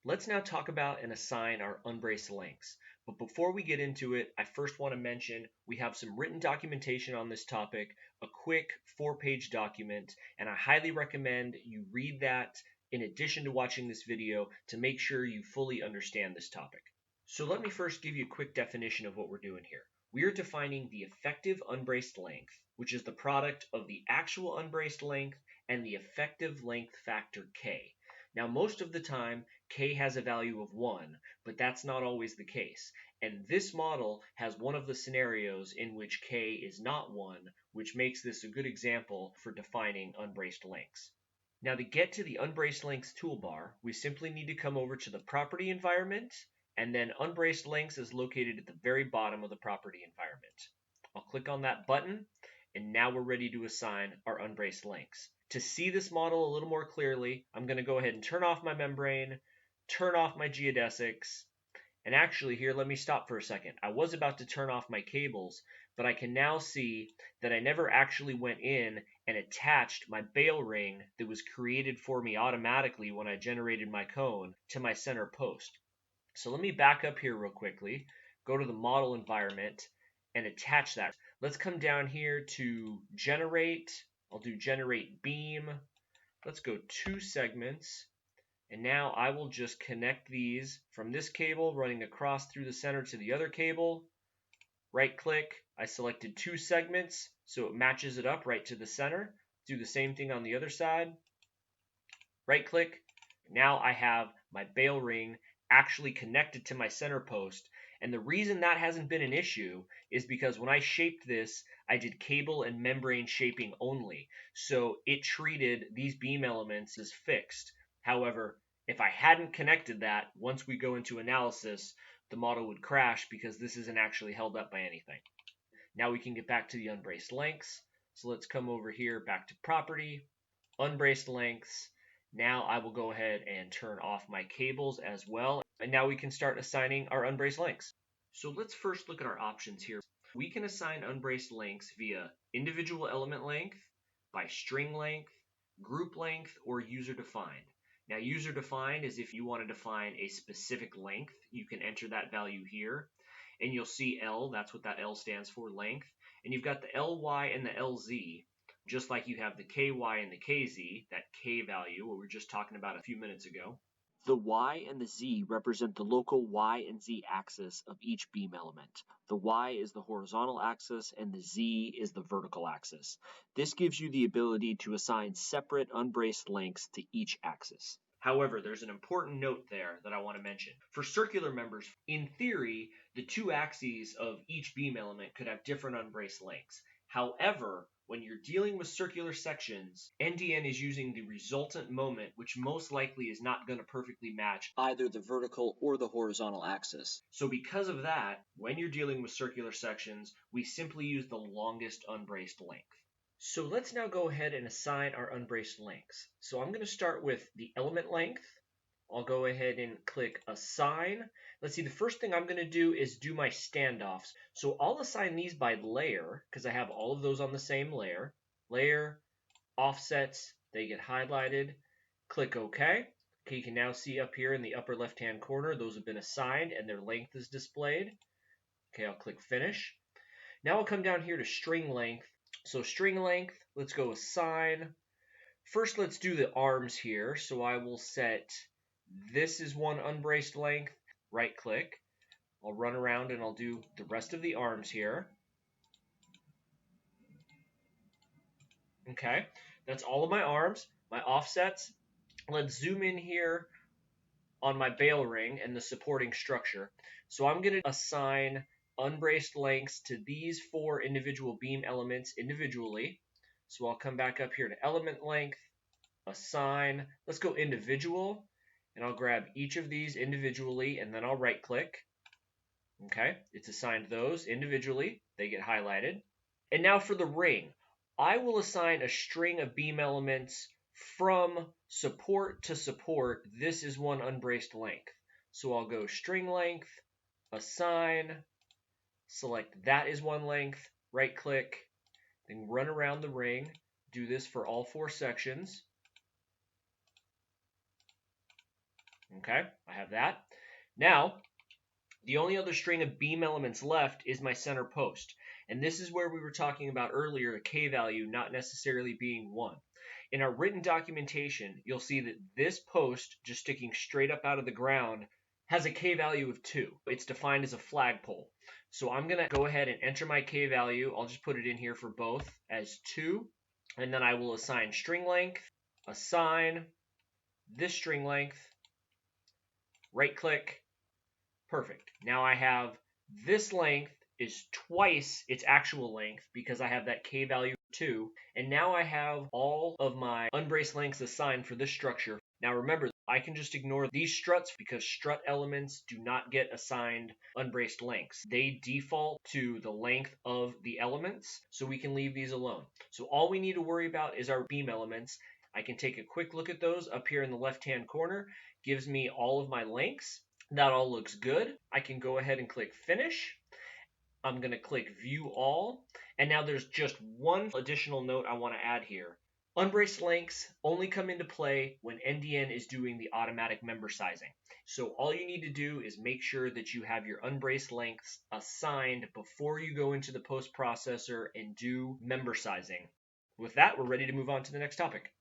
Let's now talk about and assign our unbraced lengths. But before we get into it, I first want to mention we have some written documentation on this topic, a quick 4-page document, and I highly recommend you read that in addition to watching this video to make sure you fully understand this topic. So let me first give you a quick definition of what we're doing here. We are defining the effective unbraced length, which is the product of the actual unbraced length and the effective length factor K. Now, most of the time, K has a value of 1, but that's not always the case. And this model has one of the scenarios in which K is not 1, which makes this a good example for defining unbraced lengths. Now, to get to the unbraced lengths toolbar, we simply need to come over to the property environment, and then unbraced lengths is located at the very bottom of the property environment. I'll click on that button, and now we're ready to assign our unbraced lengths. To see this model a little more clearly, I'm going to go ahead and turn off my membrane, turn off my geodesics, and actually here, let me stop for a second. I was about to turn off my cables, but I can now see that I never actually went in and attached my bail ring that was created for me automatically when I generated my cone to my center post. So let me back up here real quickly, go to the model environment, and attach that. Let's come down here to generate. I'll do generate beam. Let's go 2 segments. And now I will just connect these from this cable running across through the center to the other cable. Right click. I selected 2 segments, so it matches it up right to the center. Do the same thing on the other side. Right click. Now I have my bail ring actually connected to my center post. And the reason that hasn't been an issue is because when I shaped this, I did cable and membrane shaping only. So it treated these beam elements as fixed. However, if I hadn't connected that, once we go into analysis, the model would crash because this isn't actually held up by anything. Now we can get back to the unbraced lengths. So let's come over here back to property, unbraced lengths. Now I will go ahead and turn off my cables as well. And now we can start assigning our unbraced lengths. So let's first look at our options here. We can assign unbraced lengths via individual element length, by string length, group length, or user defined. Now user defined is if you want to define a specific length, you can enter that value here. And you'll see L, that's what that L stands for, length. And you've got the LY and the LZ, just like you have the KY and the KZ, that K value, what we were just talking about a few minutes ago. The Y and the Z represent the local Y and Z axis of each beam element. The Y is the horizontal axis and the Z is the vertical axis. This gives you the ability to assign separate unbraced lengths to each axis. However, there's an important note there that I want to mention. For circular members, in theory, the 2 axes of each beam element could have different unbraced lengths. However, when you're dealing with circular sections, NDN is using the resultant moment, which most likely is not going to perfectly match either the vertical or the horizontal axis. So because of that, when you're dealing with circular sections, we simply use the longest unbraced length. So let's now go ahead and assign our unbraced lengths. So I'm going to start with the element length. I'll go ahead and click assign. Let's see, the first thing I'm going to do is do my standoffs. So I'll assign these by layer because I have all of those on the same layer. Layer, offsets, they get highlighted. Click OK. Okay, you can now see up here in the upper left-hand corner, those have been assigned and their length is displayed. Okay, I'll click finish. Now I'll come down here to string length. So string length, let's go assign. First, let's do the arms here. So I will set this is one unbraced length, right click. I'll run around and I'll do the rest of the arms here. Okay, that's all of my arms, my offsets. Let's zoom in here on my bail ring and the supporting structure. So I'm going to assign unbraced lengths to these 4 individual beam elements individually. So I'll come back up here to element length, assign. Let's go individual. And I'll grab each of these individually, and then I'll right click. Okay, it's assigned those individually. They get highlighted. And now for the ring, I will assign a string of beam elements from support to support. This is one unbraced length. So I'll go string length, assign, select that is one length, right click, then run around the ring. Do this for all 4 sections. Okay, I have that. Now, the only other string of beam elements left is my center post. And this is where we were talking about earlier, a K value not necessarily being 1. In our written documentation, you'll see that this post, just sticking straight up out of the ground, has a K value of 2. It's defined as a flagpole. So I'm going to go ahead and enter my K value. I'll just put it in here for both as 2. And then I will assign string length, assign this string length, right click, perfect. Now I have this length is twice its actual length because I have that K value 2. And now I have all of my unbraced lengths assigned for this structure. Now remember, I can just ignore these struts because strut elements do not get assigned unbraced lengths. They default to the length of the elements, so we can leave these alone. So all we need to worry about is our beam elements. I can take a quick look at those up here in the left-hand corner. Gives me all of my lengths. That all looks good. I can go ahead and click Finish. I'm going to click View All. And now there's just one additional note I want to add here. Unbraced lengths only come into play when NDN is doing the automatic member sizing. So all you need to do is make sure that you have your unbraced lengths assigned before you go into the post processor and do member sizing. With that, we're ready to move on to the next topic.